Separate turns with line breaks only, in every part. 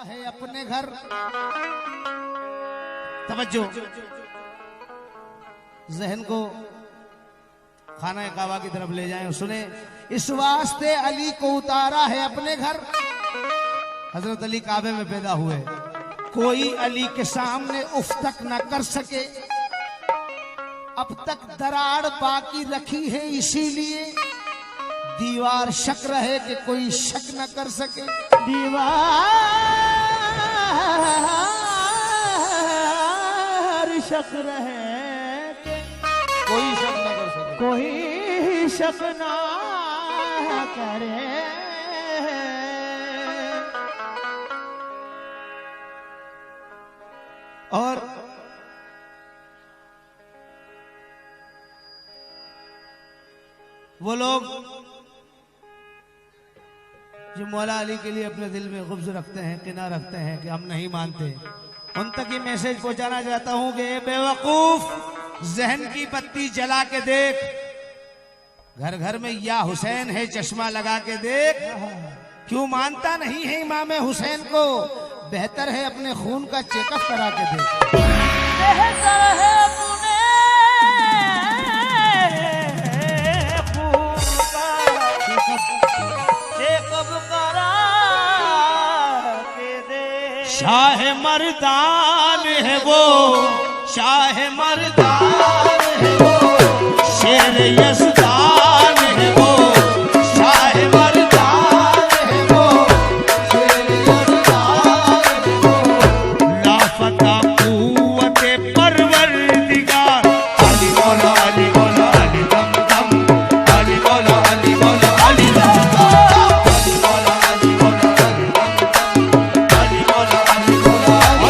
है अपने घर। तवज्जो, जहन को खाना काबा की तरफ ले जाएं। सुने, इस वास्ते अली को उतारा है अपने घर। हजरत अली काबे में पैदा हुए, कोई अली के सामने उफ तक न कर सके। अब तक दराड़ बाकी रखी है, इसीलिए दीवार शक रहे कि कोई शक न कर सके।
दीवार शक रहे कि
कोई शक न कर सके,
कोई शक ना करे।
और वो लोग जो मौला अली के लिए अपने दिल में गुब्ज़ रखते हैं, किना रखते हैं कि हम नहीं मानते, उन तक ये मैसेज पहुंचाना चाहता हूं कि बेवकूफ, जहन की बत्ती जला के देख, घर घर में या हुसैन है चश्मा लगा के देख। क्यों मानता नहीं है इमाम हुसैन को? बेहतर है अपने खून का चेकअप करा के देख।
बेहतर है अपने खून का चेकअप करा के दे।
शाह मर्दान है वो, शाह मर्दान है वो, शेर यज़दान है वो, शाह मर्दान है वो, शेर यज़दान है वो, लाफता कुव्वते परवरदिगार। अली मौला अली मौला अली दम दम, अली मौला अली मौला अली दम दम, अली मौला अली मौला अली दम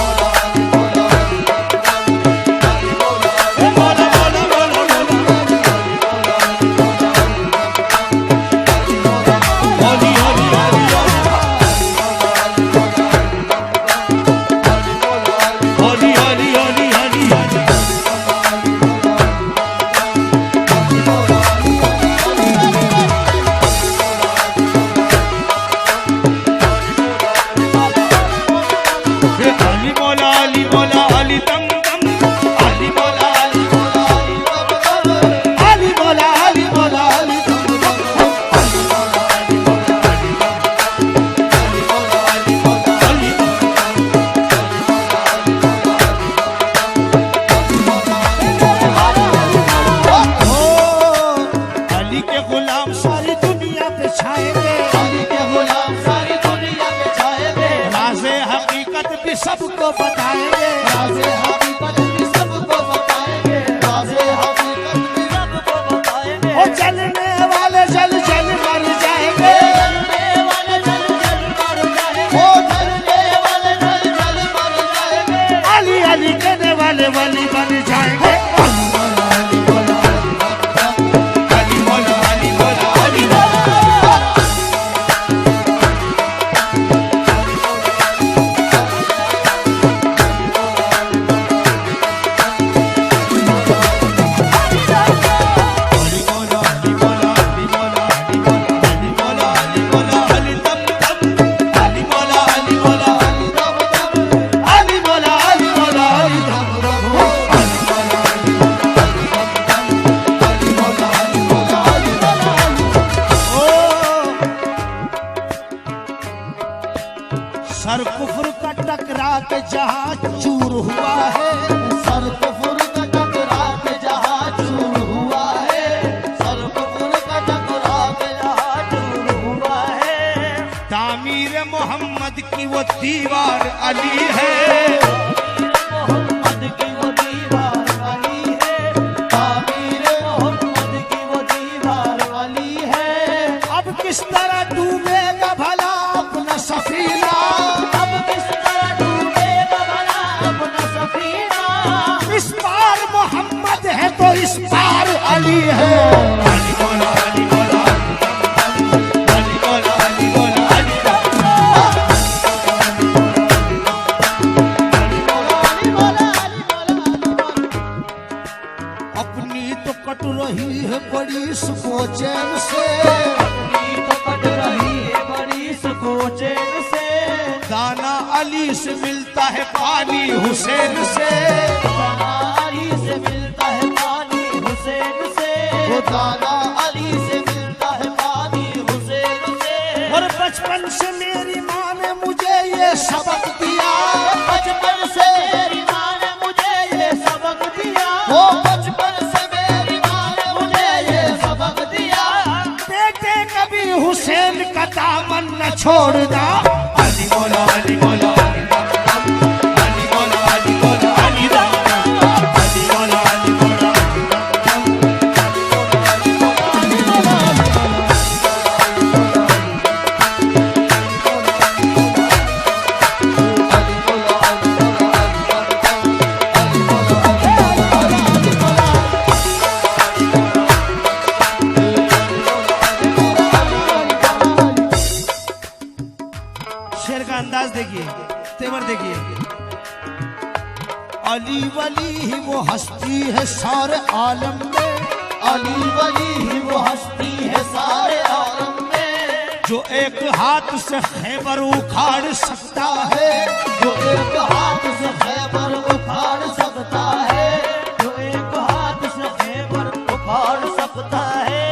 दम, अली मौला अली मौला अली अली सबको बताएंगे, राज़े हकीकत भी सबको बताएंगे, राज़े हकीकत भी सबको बताएंगे। ओ जलने वाले जल जल मर जाएंगे, जलने वाले जल जल मर जाएंगे, ओ जलने वाले जल जल मर जाएंगे। अली अली कहने वाले वली बन जाएंगे। अली मौला अली मौला अली मौला अली सर कुफ्र का टकरा के जहां चूर हुआ है, सर कुफ्र का टकरा के जहां चूर हुआ है, सर कुफ्र का टकरा के जहां चूर हुआ है। तामीर मोहम्मद की वो दीवार अली है, मोहम्मद की वो दीवार अली है, तामीर मोहम्मद की वो दीवार अली है। अब किस तरह डूबेगा भला अपना सफीना, इस पार मोहम्मद है तो इस पार अली है। अली मौला अली मौला अली मौला अली मौला अली मौला अली मौला अली मौला। दाना अली से मिलता है पानी हुसैन से,
दाना अली से मिलता है पानी हुसैन से,
वो दाना अली से मिलता है पानी हुसैन से।
और बचपन से मेरी माँ ने मुझे ये सबक दिया,
बचपन से
मेरी माँ ने मुझे ये सबक दिया,
वो बचपन से मेरी माँ ने मुझे ये सबक दिया।
बेटे कभी हुसैन का दामन न छोड़ना। अली बोलो अली बोलो अली दम दम, अली बोलो अली बोलो अली दम दम, अली बोलो अली बोलो अली दम दम, अली बोलो अली बोलो अली शेर का अंदाज देखिए, तेवर देखिए। अली वली ही वो हस्ती है सारे आलम में,
अली वली ही वो हस्ती है सारे आलम में,
जो एक हाथ से खैबर उखाड़ सकता है,
जो एक हाथ से खैबर उखाड़ सकता है,
जो एक हाथ से खैबर उखाड़ सकता है।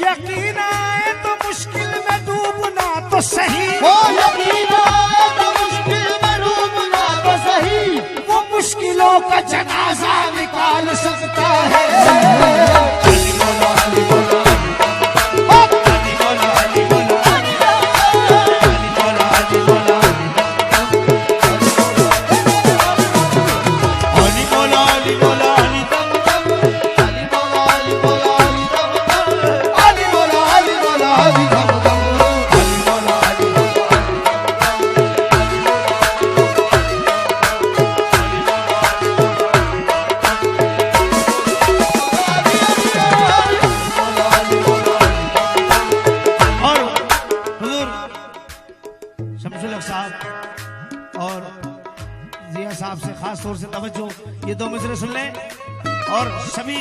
यकीन आए तो मुश्किल में डूबना तो सही,
वो यकीन आए तो मुश्किल में डूबना तो सही,
वो मुश्किलों का जनाजा निकाल सकता है।
अली बोलो अली बोलो अली बोलो अली बोलो अली बोलो अली बोलो
अली बोलो अली बोलो अली दम दम,
अली बोलो अली बोलो अली दम दम,
अली बोलो अली बोलो अली दम दम,
अली बोलो अली बोलो
और हुजूर शमसुल हक साहब और जिया साहब से खास तौर से तवज्जो, ये दो मिसरे सुन लें। और सभी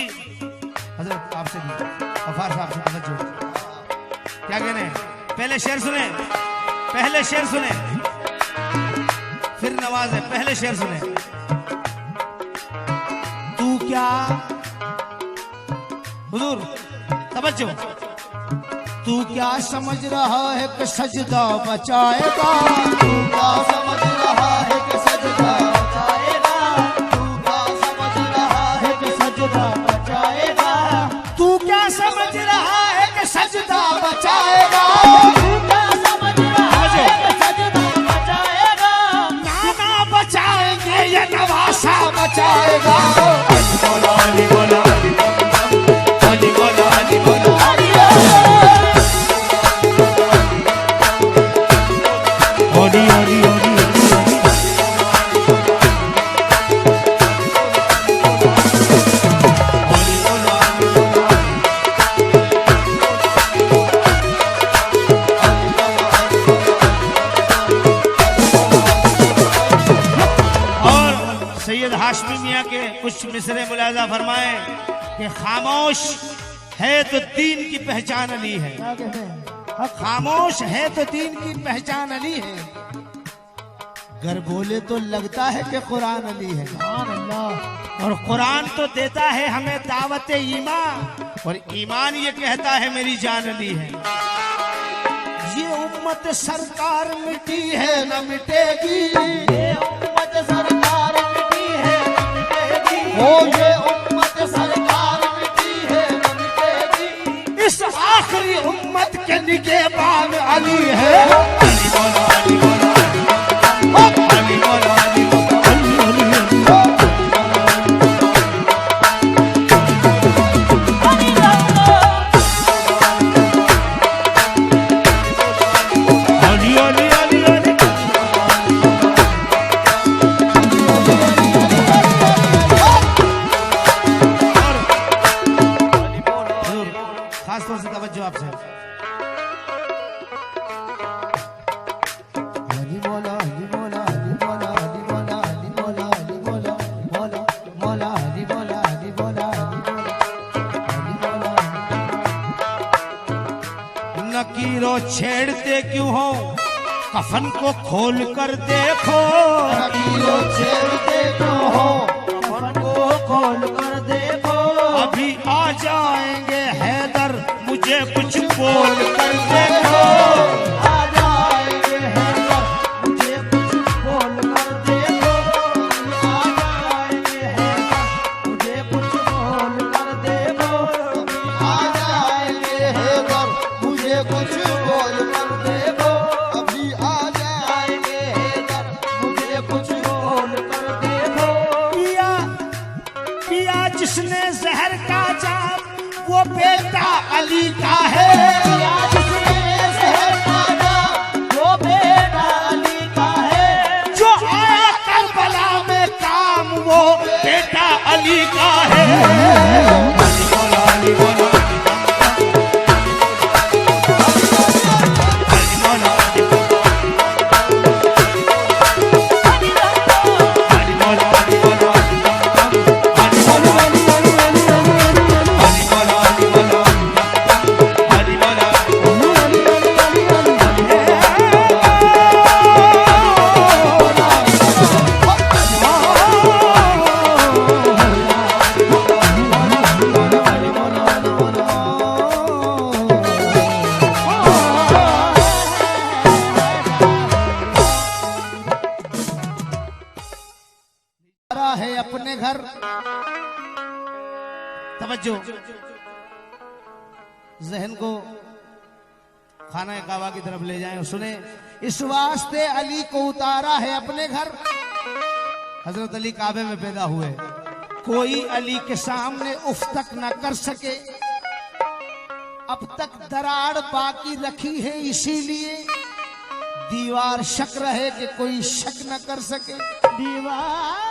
हजरत आपसे भी गफ्फार साहब से तवज्जो। क्या कहने हैं? पहले शेर सुने, पहले शेर सुने, फिर नवाज है। पहले शेर सुने। तू क्या हुजूर तवज्जो, तू क्या समझ रहा है कि सजदा बचाएगा,
तू क्या समझ रहा है कि सजदा बचाएगा, तू क्या समझ रहा है कि सजदा बचाएगा,
तू क्या समझ रहा है कि सजदा बचाएगा,
तू क्या समझ रहा है कि सजदा बचाएगा,
नाना बचाएंगे या नवासा बचाएगा।
बोलो अली बोलो अली दम दम,
अली बोलो अली बोलो
अली
अली अली अली अली सैयद हाशमी मियाँ के कुछ मिसरे मुलाजा फरमाए कि खामोश है तो दीन की पहचान अली है,
क्या कहते हैं?
खामोश है तो दीन की पहचान अली है, गर बोले तो लगता है कि कुरान अली है,
सुभान अल्लाह।
और कुरान तो देता है हमें दावत ईमान, और ईमान ये कहता है मेरी जान अली है। ये उम्मत सरकार मिटी है न मिटेगी,
ये उम्मत सरकार मिटी है न मिटेगी,
हो ये उम्मत सरकार मिटी है न मिटेगी,
इस आखिरी उम्मत के निगहबान अली है। अली बोलो अली बोलो अली बोलो अली बोलो अली अली अली अली खास तौर से तवज्जो आपसे।
अली बोलो अली बोलो अली बोलो अली बोलो अली बोलो अली बोलो बोलो बोलो अली बोलो अली बोलो अली बोलो अली बोलो।
नकीरो छेड़ते क्यों हो कफन को खोल कर देखो,
रबियो छेड़ते तो हो, कफन को खोल कर देखो।
अभी आ जाएंगे हैदर, मुझे कुछ बोल कर देखो।
आ जाएंगे हैदर, मुझे कुछ बोल कर देखो। आ जाएंगे हैदर, मुझे कुछ बोल कर देखो।
आ जाएंगे हैदर, मुझे कुछ बोल कर देखो। अभी आ
आएंगे हैदर, मुझे कुछ बोल कर देखो।
पिया पिया जिसने जहर का जाम, वो बेटा अली का है।
आज उसने शहर का नाम, वो बेटा अली का है।
जो आया करबला में काम, वो बेटा अली का है। अली बोला, अली बोला, अली बोला, अली बोला, अली बोला, अली बोला, अली बोला, अली बोला।
रहा है अपने घर।
तवज्जो, जहन को खाना काबा की तरफ ले जाएं और सुने।
इस वास्ते अली को उतारा है अपने घर।
हजरत अली काबे में पैदा हुए,
कोई अली के सामने उफ तक न कर सके। अब तक दरार बाकी रखी है, इसीलिए दीवार शक रहे कि कोई शक न कर सके।
दीवार